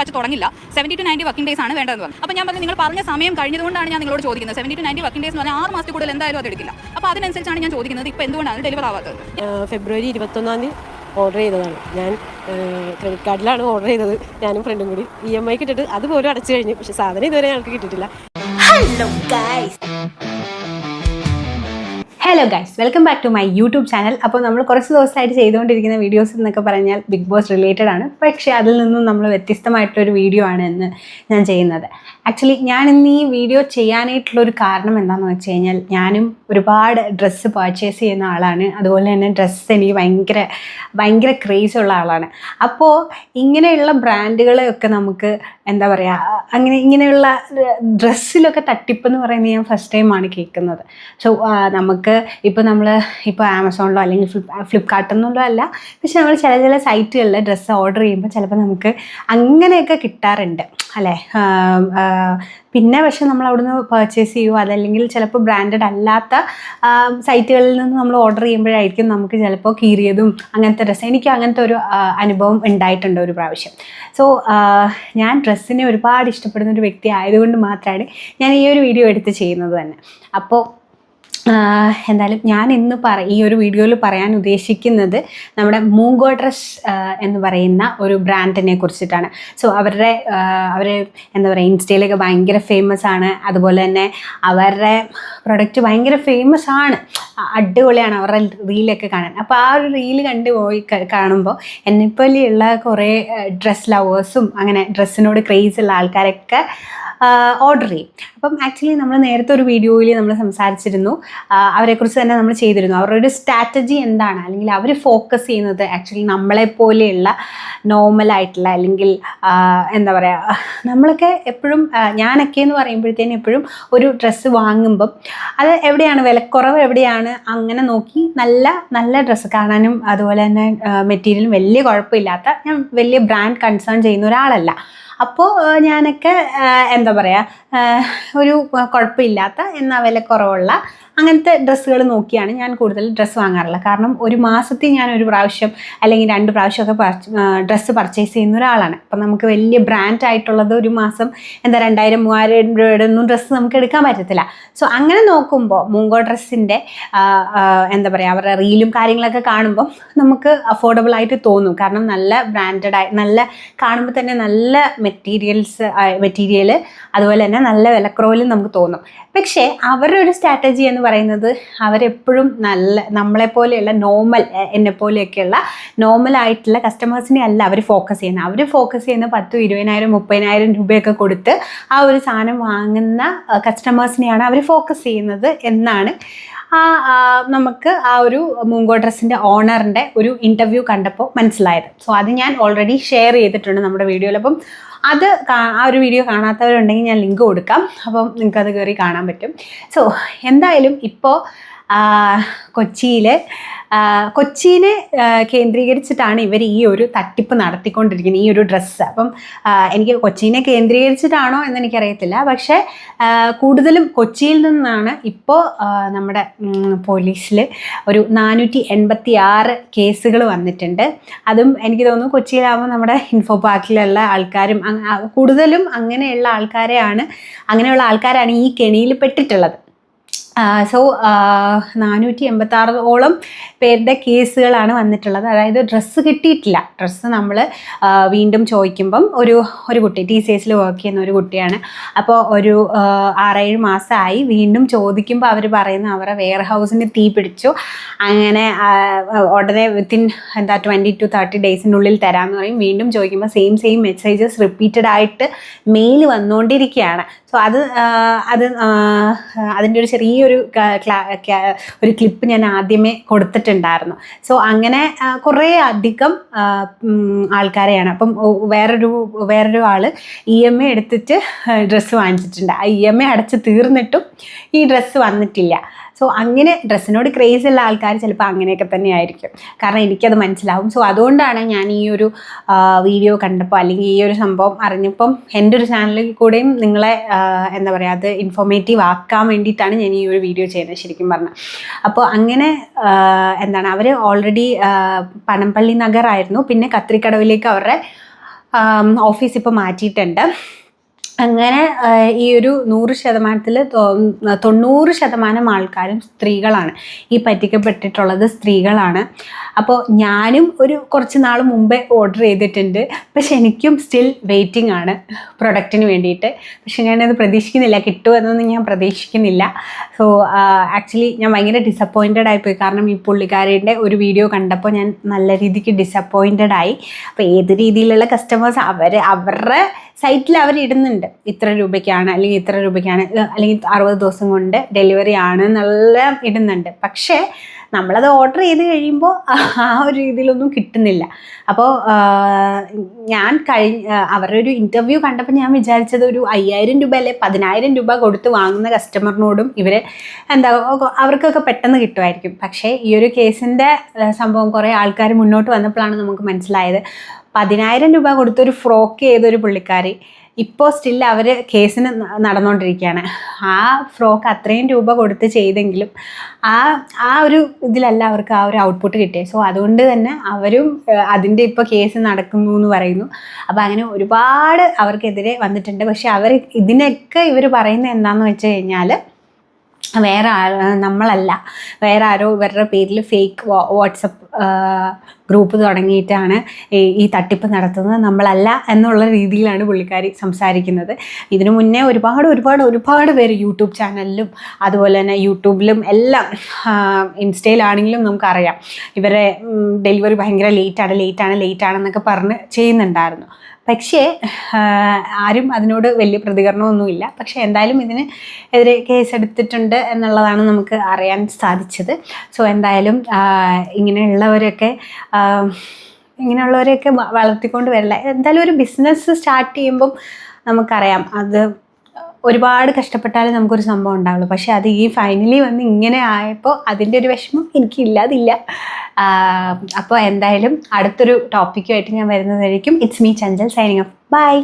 പച്ച തുടങ്ങില്ല. 70 to 90 working days ആണ് വേണ്ടതെന്ന് പറഞ്ഞു. അപ്പോൾ ഞാൻ പറഞ്ഞു നിങ്ങൾ പറഞ്ഞ സമയം കഴിഞ്ഞതുകൊണ്ടാണ് ഞാൻ നിങ്ങളോട് ചോദിക്കുന്നത്. 70 to 90 വർക്കിംഗ് ഡേയ്സ് എന്ന് പറഞ്ഞാൽ 6 മാസത്തിൽ കൂടുതൽ എന്തായാലും അത് എടുക്കില്ല. അപ്പോൾ അതിനനുസരിച്ചാണ് ഞാൻ ചോദിക്കുന്നത് ഇപ്പോൾ എന്തുകൊണ്ടാണ് ഡെലിവർ ആവാത്തത്. ഫെബ്രുവരി 21 ഓർഡർ ചെയ്തതാണ്. ഞാൻ ക്രെഡിറ്റ് കാർഡിലാണ് ഓർഡർ ചെയ്തത്, ഞാനും ഫ്രണ്ടും കൂടി. EMI കിട്ടിയിട്ട് അതുപോലും അടച്ചു കഴിഞ്ഞു. പക്ഷേ സാധനം ഇതുവരെ ഞങ്ങൾക്ക് കിട്ടിയിട്ടില്ല. Hello guys, welcome back to my YouTube channel. അപ്പോൾ നമ്മൾ കുറച്ച് ദിവസമായിട്ട് ചെയ്തുകൊണ്ടിരിക്കുന്ന വീഡിയോസ് എന്നൊക്കെ പറഞ്ഞാൽ ബിഗ് ബോസ് റിലേറ്റഡ് ആണ്. പക്ഷേ അതിൽ നിന്നും നമ്മൾ വ്യത്യസ്തമായിട്ടൊരു വീഡിയോ ആണ് ഇന്ന് ഞാൻ ചെയ്യുന്നത്. ആക്ച്വലി ഞാൻ ഇന്ന് ഈ വീഡിയോ ചെയ്യാനായിട്ടുള്ളൊരു കാരണം എന്താണെന്ന് വെച്ച് കഴിഞ്ഞാൽ, ഞാനും ഒരുപാട് ഡ്രസ്സ് പർച്ചേസ് ചെയ്യുന്ന ആളാണ്. അതുപോലെ തന്നെ ഡ്രസ്സ് എനിക്ക് ഭയങ്കര ക്രേസ് ഉള്ള ആളാണ്. അപ്പോൾ ഇങ്ങനെയുള്ള ബ്രാൻഡുകളെയൊക്കെ നമുക്ക് എന്താ പറയുക, ഇങ്ങനെയുള്ള ഡ്രസ്സിലൊക്കെ തട്ടിപ്പെന്ന് പറയുന്നത് ഞാൻ ഫസ്റ്റ് ടൈമാണ് കേൾക്കുന്നത്. സോ നമുക്ക് ഇപ്പോൾ ആമസോണിലോ അല്ലെങ്കിൽ ഫ്ലിപ്കാർട്ടിൽ അല്ല, പക്ഷെ നമ്മൾ ചില സൈറ്റുകളിൽ ഡ്രസ്സ് ഓർഡർ ചെയ്യുമ്പോൾ ചിലപ്പോൾ നമുക്ക് അങ്ങനെയൊക്കെ കിട്ടാറുണ്ട് അല്ലേ. പിന്നെ പക്ഷെ നമ്മൾ അവിടുന്ന് പർച്ചേസ് ചെയ്യുമോ, അതല്ലെങ്കിൽ ചിലപ്പോൾ ബ്രാൻഡഡ് അല്ലാത്ത സൈറ്റുകളിൽ നിന്ന് നമ്മൾ ഓർഡർ ചെയ്യുമ്പോഴായിരിക്കും നമുക്ക് ചിലപ്പോൾ കീറിയതും അങ്ങനത്തെ ഡ്രസ്സ്. എനിക്ക് അങ്ങനത്തെ ഒരു അനുഭവം ഉണ്ടായിട്ടുണ്ട് ഒരു പ്രാവശ്യം. സോ ഞാൻ ഡ്രസ്സിനെ ഒരുപാട് ഇഷ്ടപ്പെടുന്ന ഒരു വ്യക്തി ആയതുകൊണ്ട് മാത്രമാണ് ഞാൻ ഈ ഒരു വീഡിയോ എടുത്ത് ചെയ്യുന്നത് തന്നെ. അപ്പോൾ എന്തായാലും ഞാൻ ഇന്ന് ഈ ഒരു വീഡിയോയിൽ പറയാൻ ഉദ്ദേശിക്കുന്നത് നമ്മുടെ മൂങ്കോ ഡ്രസ് എന്ന് പറയുന്ന ഒരു ബ്രാൻഡിനെ കുറിച്ചിട്ടാണ്. സോ അവർ എന്താ പറയുക, ഇൻസ്റ്റയിലൊക്കെ ഭയങ്കര ഫേമസ് ആണ്. അതുപോലെ തന്നെ അവരുടെ പ്രൊഡക്റ്റ് ഭയങ്കര ഫേമസ് ആണ്, അടിപൊളിയാണ് അവരുടെ റീലൊക്കെ കാണാൻ. അപ്പോൾ ആ ഒരു റീല് കാണുമ്പോൾ എന്നെപ്പോലെയുള്ള കുറേ ഡ്രസ് ലവേഴ്സും അങ്ങനെ ഡ്രസ്സിനോട് ക്രേസ് ഉള്ള ആൾക്കാരൊക്കെ ഓർഡർ ചെയ്യും. അപ്പം ആക്ച്വലി നമ്മൾ നേരത്തെ ഒരു വീഡിയോയിൽ നമ്മൾ സംസാരിച്ചിരുന്നു, അവരെക്കുറിച്ച് തന്നെ നമ്മൾ ചെയ്തിരുന്നു. അവരുടെ ഒരു സ്ട്രാറ്റജി എന്താണ്, അല്ലെങ്കിൽ അവർ ഫോക്കസ് ചെയ്യുന്നത് ആക്ച്വലി നമ്മളെപ്പോലെയുള്ള നോർമലായിട്ടുള്ള, അല്ലെങ്കിൽ എന്താ പറയുക, നമ്മളൊക്കെ എപ്പോഴും ഞാനൊക്കെ എന്ന് പറയുമ്പോഴത്തേനും എപ്പോഴും ഒരു ഡ്രസ്സ് വാങ്ങുമ്പം അത് എവിടെയാണ് വിലക്കുറവ്, എവിടെയാണ് അങ്ങനെ നോക്കി നല്ല ഡ്രസ്സ് കാണാനും അതുപോലെ തന്നെ മെറ്റീരിയലും വലിയ കുഴപ്പമില്ലാത്ത, ഞാൻ വലിയ ബ്രാൻഡ് കൺസേൺ ചെയ്യുന്ന ഒരാളല്ല. അപ്പോൾ ഞാനൊക്കെ എന്താ പറയുക, ഒരു കുഴപ്പമില്ലാത്ത എന്നാൽ വിലക്കുറവുള്ള അങ്ങനത്തെ ഡ്രസ്സുകൾ നോക്കിയാണ് ഞാൻ കൂടുതൽ ഡ്രസ്സ് വാങ്ങാറുള്ളത്. കാരണം ഒരു മാസത്തിൽ ഞാൻ ഒരു പ്രാവശ്യം അല്ലെങ്കിൽ 2 പ്രാവശ്യമൊക്കെ ഡ്രസ്സ് പർച്ചേസ് ചെയ്യുന്ന ഒരാളാണ്. അപ്പം നമുക്ക് വലിയ ബ്രാൻഡ് ആയിട്ടുള്ളത് ഒരു മാസം 2000-3000 രൂപയുടെ ഒന്നും ഡ്രസ്സ് നമുക്ക് എടുക്കാൻ പറ്റത്തില്ല. സോ അങ്ങനെ നോക്കുമ്പോൾ മൂങ്കോ ഡ്രസ്സിൻ്റെ എന്താ പറയുക, അവരുടെ റീലും കാര്യങ്ങളൊക്കെ കാണുമ്പോൾ നമുക്ക് അഫോർഡബിൾ ആയിട്ട് തോന്നും. കാരണം നല്ല ബ്രാൻഡഡ് നല്ല കാണുമ്പോൾ തന്നെ നല്ല മെറ്റീരിയൽ അതുപോലെ തന്നെ നല്ല വിലക്കുറവിലും നമുക്ക് തോന്നും. പക്ഷേ അവരുടെ ഒരു സ്ട്രാറ്റജി എന്ന് പറയുന്നത്, അവരെപ്പോഴും നമ്മളെപ്പോലെയുള്ള എന്നെപ്പോലെയൊക്കെയുള്ള നോർമലായിട്ടുള്ള കസ്റ്റമേഴ്സിനെ അല്ല അവർ ഫോക്കസ് ചെയ്യുന്നത്. അവർ ഫോക്കസ് ചെയ്യുന്ന 10,000, 20,000, 30,000 രൂപയൊക്കെ കൊടുത്ത് ആ ഒരു സാധനം വാങ്ങുന്ന കസ്റ്റമേഴ്സിനെയാണ് അവർ ഫോക്കസ് ചെയ്യുന്നത് എന്നാണ് നമുക്ക് ആ ഒരു മൂങ്കോ ഡ്രസ്സിൻ്റെ ഓണറിൻ്റെ ഒരു ഇൻ്റർവ്യൂ കണ്ടപ്പോൾ മനസ്സിലായത്. സോ അത് ഞാൻ ഓൾറെഡി ഷെയർ ചെയ്തിട്ടുണ്ട് നമ്മുടെ വീഡിയോയിൽ. അപ്പം ആ ഒരു വീഡിയോ കാണാത്തവരുണ്ടെങ്കിൽ ഞാൻ ലിങ്ക് കൊടുക്കാം, അപ്പം നിങ്ങൾക്കത് കയറി കാണാൻ പറ്റും. സോ എന്തായാലും ഇപ്പോൾ കൊച്ചിനെ കേന്ദ്രീകരിച്ചിട്ടാണ് ഇവർ ഈ ഒരു തട്ടിപ്പ് നടത്തിക്കൊണ്ടിരിക്കുന്നത്, ഈ ഒരു ഡ്രസ്സ്. അപ്പം എനിക്ക് കൊച്ചിനെ കേന്ദ്രീകരിച്ചിട്ടാണോ എന്നെനിക്കറിയത്തില്ല, പക്ഷേ കൂടുതലും കൊച്ചിയിൽ നിന്നാണ് ഇപ്പോൾ നമ്മുടെ പോലീസിൽ ഒരു 486 കേസുകൾ വന്നിട്ടുണ്ട്. അതും എനിക്ക് തോന്നുന്നു കൊച്ചിയിലാകുമ്പോൾ നമ്മുടെ ഇൻഫോ പാർക്കിലുള്ള ആൾക്കാരും കൂടുതലും അങ്ങനെയുള്ള ആൾക്കാരാണ് ഈ കെണിയിൽ പെട്ടിട്ടുള്ളത്. സോ 486ഓളം പേരുടെ കേസുകളാണ് വന്നിട്ടുള്ളത്. അതായത് ഡ്രസ്സ് കിട്ടിയിട്ടില്ല. ഡ്രസ്സ് നമ്മൾ വീണ്ടും ചോദിക്കുമ്പം ഒരു കുട്ടി TCSൽ വർക്ക് ചെയ്യുന്ന ഒരു കുട്ടിയാണ്. അപ്പോൾ ഒരു 6-7 മാസമായി. വീണ്ടും ചോദിക്കുമ്പോൾ അവർ പറയുന്ന അവരുടെ വെയർ ഹൗസിന് തീ പിടിച്ചു, അങ്ങനെ ഉടനെ വിത്തിൻ 20 to 30 ഡേയ്സിനുള്ളിൽ തരാമെന്ന് പറയും. വീണ്ടും ചോദിക്കുമ്പോൾ സെയിം മെസ്സേജസ് റിപ്പീറ്റഡ് ആയിട്ട് മെയിൽ വന്നുകൊണ്ടിരിക്കുകയാണ്. സോ അതിൻ്റെ ഒരു ചെറിയൊരു ക്ലിപ്പ് ഞാൻ ആദ്യമേ കൊടുത്തിട്ടുണ്ടായിരുന്നു. സോ അങ്ങനെ കുറേ അധികം ആൾക്കാരെയാണ്. അപ്പം വേറൊരു ആൾ EMI എടുത്തിട്ട് ഡ്രസ്സ് വാങ്ങിച്ചിട്ടുണ്ട്. ആ EMI അടച്ച് തീർന്നിട്ടും ഈ ഡ്രസ്സ് വന്നിട്ടില്ല. സോ അങ്ങനെ ഡ്രസ്സിനോട് ക്രേസ് ഉള്ള ആൾക്കാർ ചിലപ്പോൾ അങ്ങനെയൊക്കെ തന്നെ ആയിരിക്കും. കാരണം എനിക്കത് മനസ്സിലാവും. സോ അതുകൊണ്ടാണ് ഞാൻ ഈ ഒരു വീഡിയോ കണ്ടപ്പോൾ അല്ലെങ്കിൽ ഈ ഒരു സംഭവം അറിഞ്ഞപ്പം എൻ്റെ ഒരു ചാനലിൽ കൂടെയും നിങ്ങളെ എന്താ പറയുക, അത് ഇൻഫോർമേറ്റീവ് ആക്കാൻ വേണ്ടിയിട്ടാണ് ഞാൻ ഈ ഒരു വീഡിയോ ചെയ്യുന്നത് ശരിക്കും പറഞ്ഞാൽ. അപ്പോൾ അങ്ങനെ അവർ ഓൾറെഡി പനമ്പള്ളി നഗറായിരുന്നു, പിന്നെ കത്രിക്കടവിലേക്ക് അവരുടെ ഓഫീസ് ഇപ്പോൾ മാറ്റിയിട്ടുണ്ട്. അങ്ങനെ ഈ ഒരു 100%-ൽ 90% ആൾക്കാരും സ്ത്രീകളാണ്. ഈ പറ്റിക്കപ്പെട്ടിട്ടുള്ളത് സ്ത്രീകളാണ്. അപ്പോൾ ഞാനും ഒരു കുറച്ച് നാൾ മുമ്പേ ഓർഡർ ചെയ്തിട്ടുണ്ട്. പക്ഷെ എനിക്കും സ്റ്റിൽ വെയിറ്റിംഗ് ആണ് പ്രൊഡക്റ്റിന് വേണ്ടിയിട്ട്. പക്ഷെ ഞാനത് പ്രതീക്ഷിക്കുന്നില്ല, കിട്ടുമെന്നൊന്നും ഞാൻ പ്രതീക്ഷിക്കുന്നില്ല. സോ ആക്ച്വലി ഞാൻ ഭയങ്കര ഡിസപ്പോയിൻറ്റഡ് ആയിപ്പോയി. കാരണം ഈ പുള്ളിക്കാരിയുടെ ഒരു വീഡിയോ കണ്ടപ്പോൾ ഞാൻ നല്ല രീതിക്ക് ഡിസപ്പോയിൻറ്റഡ് ആയി. അപ്പോൾ ഏത് രീതിയിലുള്ള കസ്റ്റമേഴ്സ് അവരുടെ സൈറ്റിൽ അവർ ഇടുന്നുണ്ട്, ഇത്ര രൂപയ്ക്കാണ് അല്ലെങ്കിൽ ഇത്ര രൂപയ്ക്കാണ് അല്ലെങ്കിൽ 60 ദിവസം കൊണ്ട് ഡെലിവറി ആണ് എന്നെല്ലാം ഇടുന്നുണ്ട്. പക്ഷേ നമ്മളത് ഓർഡർ ചെയ്ത് കഴിയുമ്പോൾ ആ ഒരു രീതിയിലൊന്നും കിട്ടുന്നില്ല. അപ്പോൾ ഞാൻ അവരുടെ ഒരു ഇൻ്റർവ്യൂ കണ്ടപ്പോൾ ഞാൻ വിചാരിച്ചത് ഒരു 5000 രൂപ അല്ലെ 10000 രൂപ കൊടുത്ത് വാങ്ങുന്ന കസ്റ്റമറിനോടും ഇവർ അവർക്കൊക്കെ പെട്ടെന്ന് കിട്ടുമായിരിക്കും. പക്ഷേ ഈ ഒരു കേസിൻ്റെ സംഭവം കുറേ ആൾക്കാർ മുന്നോട്ട് വന്നപ്പോഴാണ് നമുക്ക് മനസ്സിലായത് 10000 രൂപ കൊടുത്തൊരു ഫ്രോക്ക് ചെയ്തൊരു പുള്ളിക്കാരി ഇപ്പോൾ സ്റ്റിൽ അവർ കേസിന് നടന്നുകൊണ്ടിരിക്കുകയാണ്. ആ ഫ്രോക്ക് അത്രയും രൂപ കൊടുത്ത് ചെയ്തെങ്കിലും ആ ഒരു ഇതിലല്ല അവർക്ക് ആ ഒരു ഔട്ട്പുട്ട് കിട്ടിയത്. സോ അതുകൊണ്ട് തന്നെ അവരും അതിൻ്റെ ഇപ്പോൾ കേസ് നടക്കുന്നു എന്ന് പറയുന്നു. അപ്പോൾ അങ്ങനെ ഒരുപാട് അവർക്കെതിരെ വന്നിട്ടുണ്ട്. പക്ഷെ ഇതിനൊക്കെ ഇവർ പറയുന്നത് എന്താണെന്ന് വെച്ച് കഴിഞ്ഞാൽ നമ്മളല്ല, വേറെ ആരോ ഇവരുടെ പേരിൽ ഫേക്ക് വാട്സപ്പ് ഗ്രൂപ്പ് തുടങ്ങിയിട്ടാണ് ഈ തട്ടിപ്പ് നടത്തുന്നത്, നമ്മളല്ല എന്നുള്ള രീതിയിലാണ് പുള്ളിക്കാരി സംസാരിക്കുന്നത്. ഇതിനു മുന്നേ ഒരുപാട് പേര് യൂട്യൂബ് ചാനലിലും അതുപോലെ തന്നെ യൂട്യൂബിലും എല്ലാം ഇൻസ്റ്റയിലാണെങ്കിലും നമുക്കറിയാം ഇവരെ ഡെലിവറി ഭയങ്കര ലേറ്റാണെന്നൊക്കെ പറഞ്ഞ് ചെയ്യുന്നുണ്ടായിരുന്നു. പക്ഷേ ആരും അതിനോട് വലിയ പ്രതികരണമൊന്നുമില്ല. പക്ഷേ എന്തായാലും ഇതിന് എതിരെ കേസെടുത്തിട്ടുണ്ട് എന്നുള്ളതാണ് നമുക്ക് അറിയാൻ സാധിച്ചത്. സോ എന്തായാലും ഇങ്ങനെയുള്ളവരെയൊക്കെ വളർത്തിക്കൊണ്ട് വരില്ല. എന്തായാലും ഒരു ബിസിനസ് സ്റ്റാർട്ട് ചെയ്യുമ്പം നമുക്കറിയാം അത് ഒരുപാട് കഷ്ടപ്പെട്ടാലേ നമുക്കൊരു സംഭവം ഉണ്ടാവുള്ളൂ. പക്ഷേ അത് ഈ ഫൈനലി വന്ന് ഇങ്ങനെ ആയപ്പോൾ അതിൻ്റെ ഒരു വിഷമം എനിക്കില്ലാതില്ല. അപ്പോൾ എന്തായാലും അടുത്തൊരു ടോപ്പിക്കുമായിട്ട് ഞാൻ വരുന്നതായിരിക്കും. It's me Chanchal signing off. By.